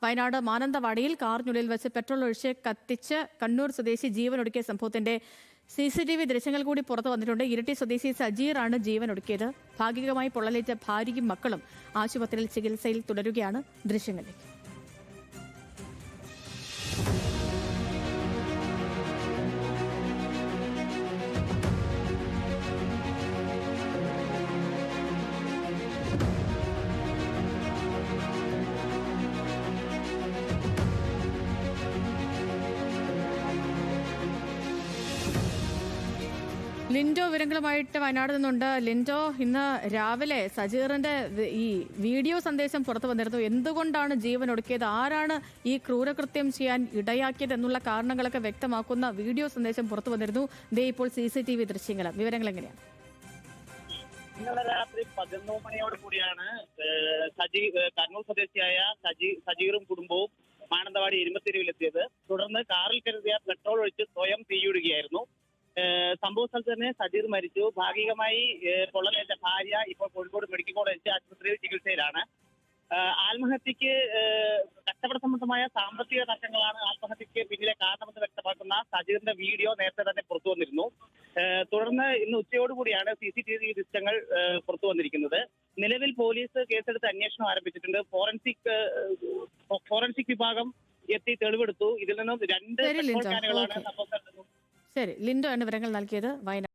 വയനാട് മാനന്തവാടിയിൽ കാറിനുള്ളിൽ വെച്ച് പെട്രോൾ ഒഴിച്ച് കത്തിച്ച് കണ്ണൂർ സ്വദേശി ജീവനൊടുക്കിയ സംഭവത്തിന്റെ CCTV ദൃശ്യങ്ങൾ കൂടി പുറത്തു വന്നിട്ടുണ്ട്. ഇരിട്ടി സ്വദേശി സജീറാണ് ജീവനൊടുക്കിയത്. ഭാഗികമായി പൊള്ളലേറ്റ ഭാര്യയും മക്കളും ആശുപത്രിയിൽ ചികിത്സയിൽ തുടരുകയാണ്. ദൃശ്യങ്ങളിലേക്ക്. ലിൻഡോ വിവരങ്ങളുമായിട്ട് വയനാട് നിന്നുണ്ട്. ലിൻഡോ, ഇന്ന് രാവിലെ സജീറിന്റെ ഈ വീഡിയോ സന്ദേശം പുറത്തു വന്നിരുന്നു. എന്തുകൊണ്ടാണ് ജീവൻ ഒടുക്കിയത്, ആരാണ് ഈ ക്രൂരകൃത്യം ചെയ്യാൻ ഇടയാക്കിയത് എന്നുള്ള കാരണങ്ങളൊക്കെ വ്യക്തമാക്കുന്ന വീഡിയോ സന്ദേശം പുറത്തു വന്നിരുന്നു. ദേ ഇപ്പോൾ CCTV ദൃശ്യങ്ങൾ. വിവരങ്ങൾ എങ്ങനെയാണ്? ഇന്നലെ രാത്രി 11 മണിയോട് കൂടിയാണ് കണ്ണൂർ സ്വദേശിയായ സജീറും കുടുംബവും മാനന്തവാടി ഇരുമ്പത്തെരുവിലെത്തിയത്. തുടർന്ന് കാറിൽ കരുതിയ പെട്രോൾ ഒഴിച്ച് സ്വയം തീയിടുകയായിരുന്നു. സംഭവ സ്ഥലത്ത് തന്നെ സജീർ മരിച്ചു. ഭാഗികമായി പൊള്ളലേറ്റ ഭാര്യ ഇപ്പോൾ കോഴിക്കോട് മെഡിക്കൽ കോളേജ് ആശുപത്രിയിൽ ചികിത്സയിലാണ്. ആത്മഹത്യക്ക് കച്ചവട സംബന്ധമായ സാമ്പത്തിക തർക്കങ്ങളാണ് ആത്മഹത്യക്ക് പിന്നിലെ കാരണമെന്ന് വ്യക്തമാക്കുന്ന സജീറിന്റെ വീഡിയോ നേരത്തെ തന്നെ പുറത്തു വന്നിരുന്നു. തുടർന്ന് ഇന്ന് ഉച്ചയോടുകൂടിയാണ് CCTV ദൃശ്യങ്ങൾ പുറത്തു വന്നിരിക്കുന്നത്. നിലവിൽ പോലീസ് കേസെടുത്ത് അന്വേഷണം ആരംഭിച്ചിട്ടുണ്ട്. ഫോറൻസിക് വിഭാഗം എത്തി തെളിവെടുത്തു. ഇതിൽ നിന്നും 2 പെട്രോൾ ക്യാനുകളാണ് സംഭവ സ്ഥലത്ത് നിന്നും. ശരി, ലിൻഡോ ആണ് വിവരങ്ങൾ നൽകിയത്. വയനാട്